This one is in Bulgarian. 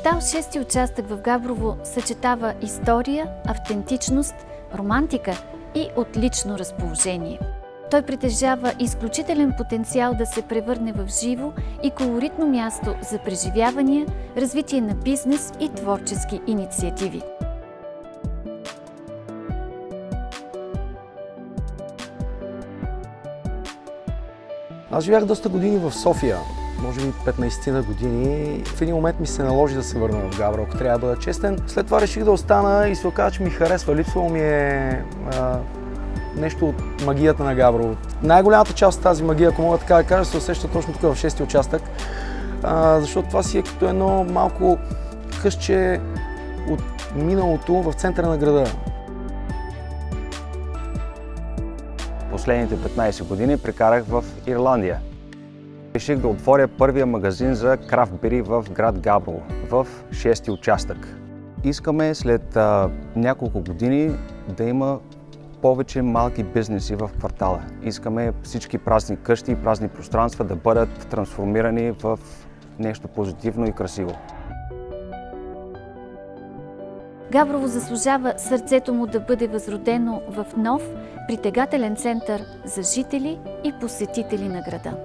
Квартал 6 участък в Габрово съчетава история, автентичност, романтика и отлично разположение. Той притежава изключителен потенциал да се превърне в живо и колоритно място за преживявания, развитие на бизнес и творчески инициативи. Аз живях доста години в София, може би 15 години. В един момент ми се наложи да се върна в Габрово, ако трябва да бъда честен. След това реших да остана и се оказа, че ми харесва. Липсвало ми е нещо от магията на Габрово. Най-голямата част от тази магия, ако мога така да кажа, се усеща точно тук в 6-ти участък, защото това си е като едно малко късче от миналото в центъра на града. Последните 15 години прекарах в Ирландия. Реших да отворя първия магазин за крафт бири в град Габрово, в 6-ти участък. Искаме след няколко години да има повече малки бизнеси в квартала. Искаме всички празни къщи и празни пространства да бъдат трансформирани в нещо позитивно и красиво. Габрово заслужава сърцето му да бъде възродено в нов, притегателен център за жители и посетители на града.